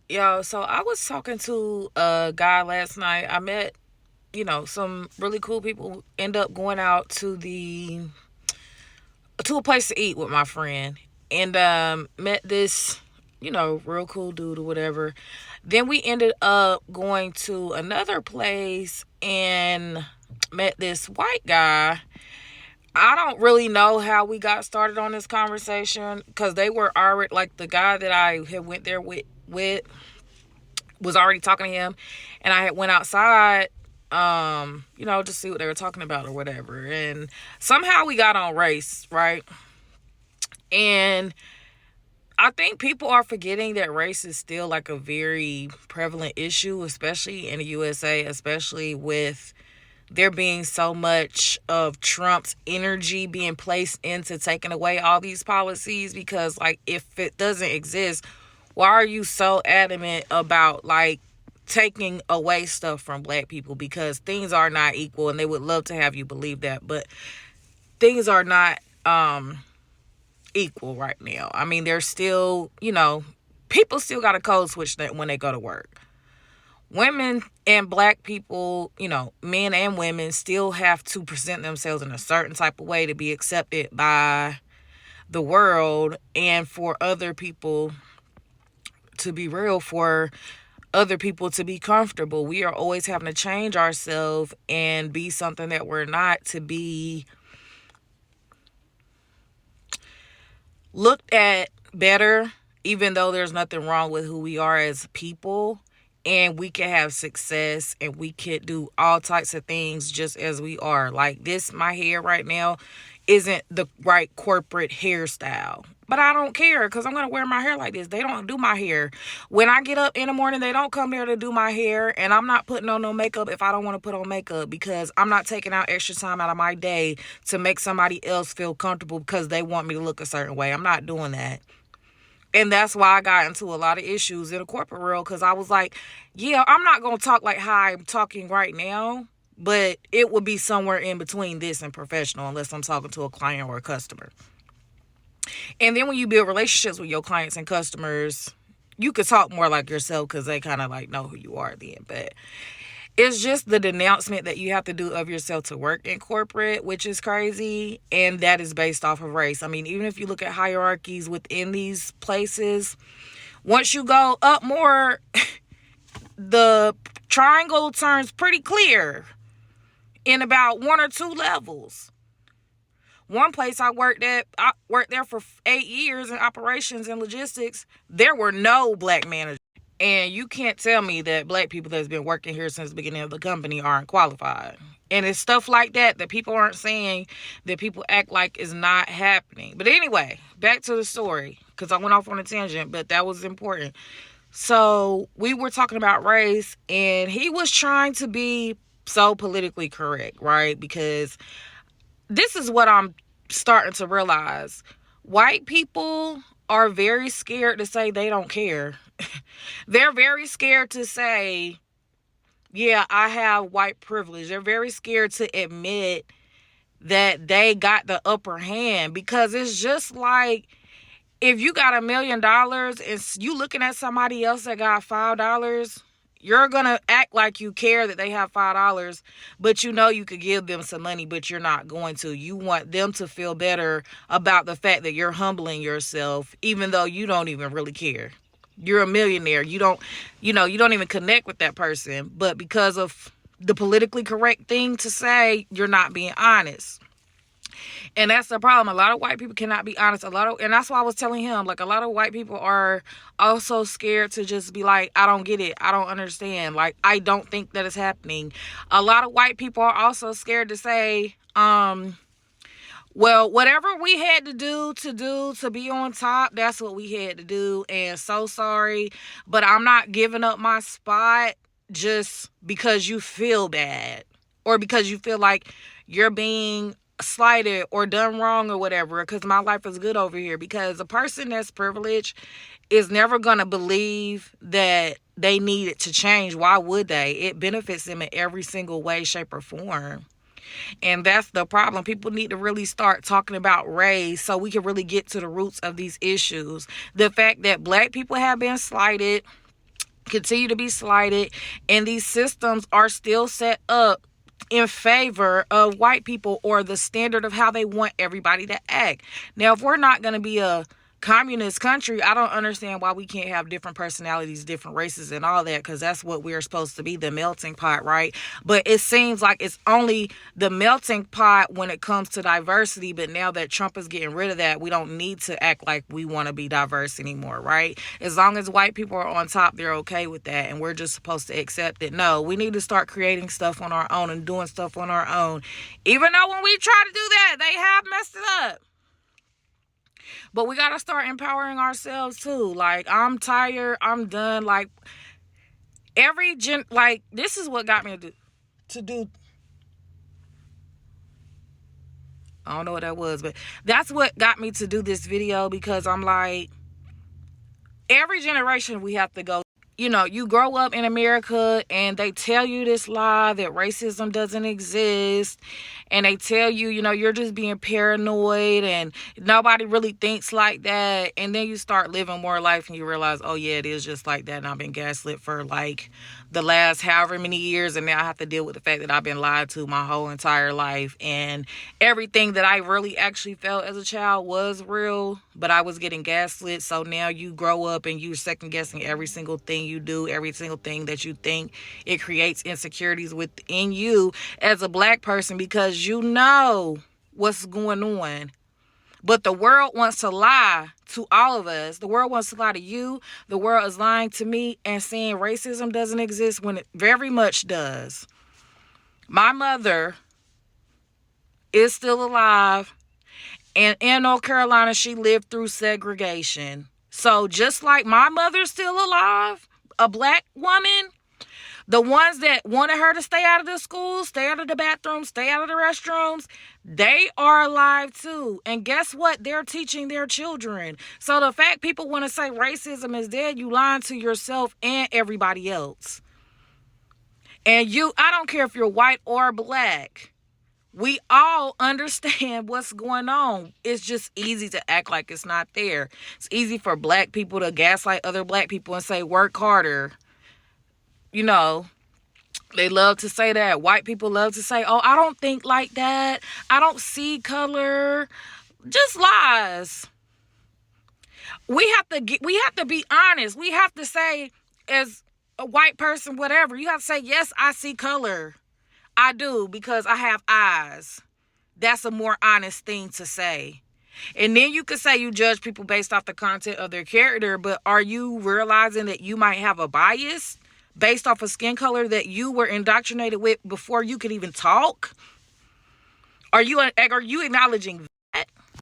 Yo, so I was talking to a guy last night. I met, some really cool people. End up going out to a place to eat with my friend, and met this, real cool dude or whatever. Then we ended up going to another place and met this white guy. I don't really know how we got started on this conversation because they were already like the guy that I had went there with was already talking to him, and I had went outside just see what they were talking about or whatever. And somehow we got on race, right? And I think people are forgetting that race is still like a very prevalent issue, especially in the USA, especially with there being so much of Trump's energy being placed into taking away all these policies. Because like if it doesn't exist, why are you so adamant about like taking away stuff from black people? Because things are not equal, and they would love to have you believe that, but things are not equal right now. I mean, there's still, people still got a code switch that when they go to work. Women and black people, men and women still have to present themselves in a certain type of way to be accepted by the world, and for other people to be real, for other people to be comfortable. We are always having to change ourselves and be something that we're not, to be looked at better, even though there's nothing wrong with who we are as people. And we can have success and we can do all types of things just as we are. Like this, my hair right now isn't the right corporate hairstyle. But I don't care because I'm going to wear my hair like this. They don't do my hair. When I get up in the morning, they don't come there to do my hair. And I'm not putting on no makeup if I don't want to put on makeup, because I'm not taking out extra time out of my day to make somebody else feel comfortable because they want me to look a certain way. I'm not doing that. And that's why I got into a lot of issues in the corporate world, because I was like, yeah, I'm not going to talk like how I'm talking right now, but it would be somewhere in between this and professional unless I'm talking to a client or a customer. And then when you build relationships with your clients and customers, you could talk more like yourself because they kind of like know who you are then. But it's just the denouncement that you have to do of yourself to work in corporate, which is crazy. And that is based off of race. I mean, even if you look at hierarchies within these places, once you go up more, the triangle turns pretty clear in about one or two levels. One place I worked there for 8 years in operations and logistics. There were no black managers. And you can't tell me that black people that's been working here since the beginning of the company aren't qualified. And it's stuff like that that people aren't saying, that people act like is not happening. But anyway, back to the story, because I went off on a tangent, but that was important. So we were talking about race, and he was trying to be so politically correct, right? Because this is what I'm starting to realize. White people are very scared to say they don't care. They're very scared to say, yeah, I have white privilege. They're very scared to admit that they got the upper hand, because it's just like if you got $1 million and you looking at somebody else that got $5, you're gonna act like you care that they have $5, but you know you could give them some money, but you're not going to. You want them to feel better about the fact that you're humbling yourself, even though you don't even really care. You're a millionaire. You don't even connect with that person, but because of the politically correct thing to say, you're not being honest. And that's the problem. A lot of white people cannot be honest. And that's why I was telling him, like, a lot of white people are also scared to just be like, I don't get it. I don't understand. Like, I don't think that is happening. A lot of white people are also scared to say, well, whatever we had to do to be on top, that's what we had to do. And so sorry, but I'm not giving up my spot just because you feel bad, or because you feel like you're being slighted or done wrong or whatever, because my life is good over here. Because a person that's privileged is never going to believe that they need it to change. Why would they? It benefits them in every single way, shape, or form. And that's the problem. People need to really start talking about race so we can really get to the roots of these issues. The fact that black people have been slighted, continue to be slighted, and these systems are still set up in favor of white people, or the standard of how they want everybody to act. Now, if we're not going to be a communist country, I don't understand why we can't have different personalities, different races, and all that, because that's what we're supposed to be, the melting pot, right? But it seems like it's only the melting pot when it comes to diversity. But now that Trump is getting rid of that, we don't need to act like we want to be diverse anymore, right? As long as white people are on top, they're okay with that, and we're just supposed to accept it. No, we need to start creating stuff on our own and doing stuff on our own, even though when we try to do that, they have messed it up. But we got to start empowering ourselves too. Like, I'm tired. I'm done. Like, this is what got me to do. I don't know what that was, but that's what got me to do this video, because I'm like, every generation we have to go. You know, you grow up in America and they tell you this lie that racism doesn't exist. And they tell you, you know, you're just being paranoid and nobody really thinks like that. And then you start living more life and you realize, oh yeah, it is just like that. And I've been gaslit for like the last however many years. And now I have to deal with the fact that I've been lied to my whole entire life. And everything that I really actually felt as a child was real, but I was getting gaslit. So now you grow up and you're second guessing every single thing you do, every single thing that you think. It creates insecurities within you as a black person, because you know what's going on. But the world wants to lie to all of us. The world wants to lie to you. The world is lying to me and saying racism doesn't exist when it very much does. My mother is still alive, and in North Carolina, she lived through segregation. So just like my mother's still alive, a black woman, the ones that wanted her to stay out of the schools, stay out of the bathrooms, stay out of the restrooms, they are alive too. And guess what? They're teaching their children. So the fact people want to say racism is dead, you lying to yourself and everybody else. And I don't care if you're white or black. We all understand what's going on. It's just easy to act like it's not there. It's easy for black people to gaslight other black people and say, work harder. You know, they love to say that. White people love to say, oh, I don't think like that. I don't see color. Just lies. We have to be honest. We have to say, as a white person, whatever, you have to say, yes, I see color. I do, because I have eyes. That's a more honest thing to say. And then you could say you judge people based off the content of their character, but are you realizing that you might have a bias based off of skin color that you were indoctrinated with before you could even talk? Are you acknowledging